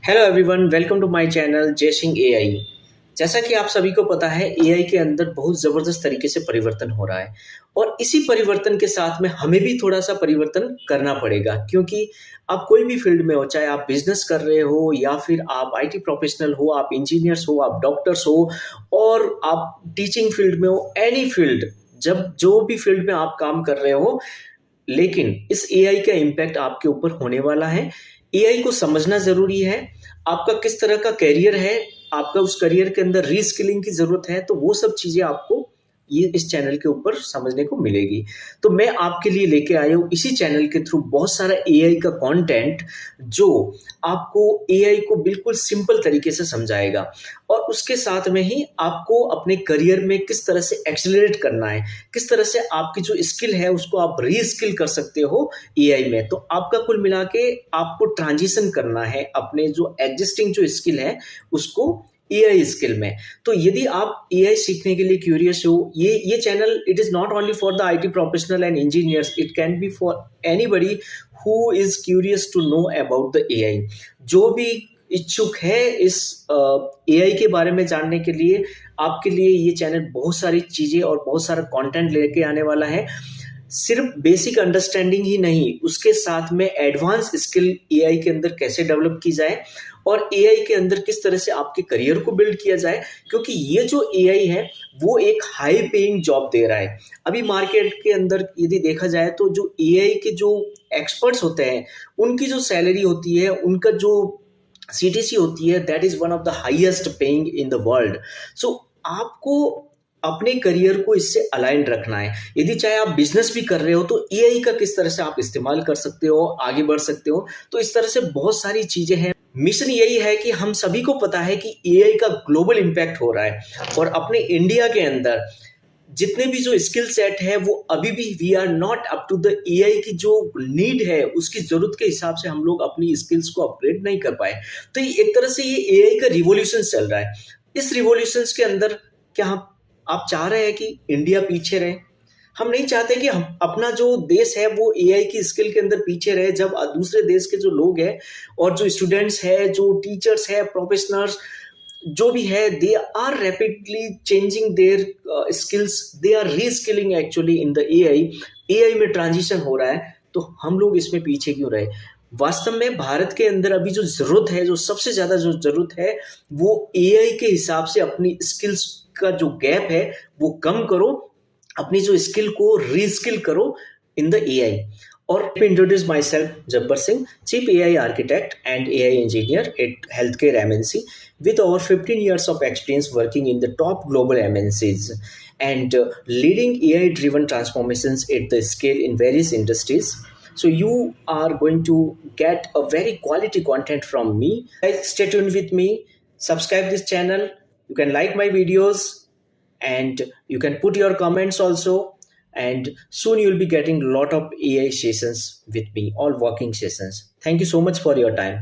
Hello everyone, welcome to my channel Jai Singh AI. जैसा कि आप सभी को पता है, एआई के अंदर बहुत ज़बरदस्त तरीके से परिवर्तन हो रहा है और इसी परिवर्तन के साथ में हमें भी थोड़ा सा परिवर्तन करना पड़ेगा, क्योंकि आप कोई भी फील्ड में हो, चाहे आप बिजनेस कर रहे हो या फिर आप आईटी प्रोफेशनल हो, आप इंजीनियर्स हो, आप डॉक्टर्स हो और आप टीचिंग फील्ड में हो, एनी फील्ड, जब जो भी फील्ड में आप काम कर रहे हो, लेकिन इस एआई का इम्पैक्ट आपके ऊपर होने वाला है। एआई को समझना ज़रूरी है। आपका किस तरह का करियर है, आपका उस करियर के अंदर रीस्किलिंग की ज़रूरत है, तो वो सब चीज़ें आपको ये इस चैनल के ऊपर समझने को मिलेगी। तो मैं आपके लिए लेके आया हूँ इसी चैनल के थ्रू बहुत सारा एआई का कंटेंट, जो आपको एआई को बिल्कुल सिंपल तरीके से समझाएगा और उसके साथ में ही आपको अपने करियर में किस तरह से एक्सेलरेट करना है, किस तरह से आपकी जो स्किल है उसको आप रीस्किल कर सकते हो एआई में। तो आपका कुल मिला के आपको ट्रांजिशन करना है अपने जो एग्जिस्टिंग जो स्किल है उसको एआई स्किल में। तो यदि आप एआई सीखने के लिए क्यूरियस हो, ये channel it is not only for the IT professional and engineers, it can be for anybody who is curious to know about the AI. जो भी इच्छुक है इस एआई के बारे में जानने के लिए, आपके लिए ये चैनल बहुत सारी चीजें और बहुत सारा कंटेंट लेके आने वाला है। सिर्फ बेसिक अंडरस्टैंडिंग ही नहीं, उसके साथ में एडवांस स्किल एआई के अंदर कैसे डेवलप की जाए और एआई के अंदर किस तरह से आपके करियर को बिल्ड किया जाए, क्योंकि ये जो एआई है वो एक हाई पेइंग जॉब दे रहा है। अभी मार्केट के अंदर यदि देखा जाए तो जो एआई के जो एक्सपर्ट्स होते हैं उनकी जो सैलरी होती है, उनका जो सीटीसी होती है, that is one of the highest paying in the world. So आपको अपने करियर को इससे अलाइन रखना है। यदि चाहे आप बिजनेस भी कर रहे हो तो एआई का किस तरह से आप इस्तेमाल कर सकते हो, आगे बढ़ सकते हो। तो इस तरह से बहुत सारी चीजें हैं। मिशन यही है कि हम सभी को पता है कि एआई का ग्लोबल इम्पैक्ट हो रहा है और अपने इंडिया के अंदर जितने भी जो स्किल सेट है वो अभी भी we are not up to the AI की जो नीड है, उसकी जरूरत के हिसाब से हम लोग अपनी स्किल्स को अपग्रेड नहीं कर पाए। तो ये एक तरह से ये एआई का रिवॉल्यूशन चल रहा है। इस रिवॉल्यूशन के अंदर क्या आप चाह रहे हैं कि इंडिया पीछे रहे? हम नहीं चाहते कि हम अपना जो देश है वो एआई की स्किल के अंदर पीछे रहे, जब दूसरे देश के जो लोग हैं और जो स्टूडेंट्स है, जो टीचर्स है, प्रोफेशनल्स जो भी है, they are rapidly changing their skills, they are reskilling actually in the AI. AI में ट्रांजिशन हो रहा है, तो हम लोग इसमें पीछे क्यों रहे? वास्तव में भारत के अंदर अभी जो जरूरत है, जो सबसे ज्यादा जो जरूरत है, वो एआई के हिसाब से अपनी स्किल्स का जो गैप है वो कम करो, अपनी जो स्किल को रीस्किल करो इन the AI. Or let me introduce myself, Jabbar Singh, Chief AI Architect and AI Engineer at Healthcare MNC, with over 15 years of experience working in the top global MNCs and leading AI-driven transformations at the scale in various industries. So you are going to get a very quality content from me. Guys, stay tuned with me. Subscribe this channel. You can like my videos and you can put your comments also, and soon you'll be getting a lot of AI sessions with me, all working sessions. Thank you so much for your time.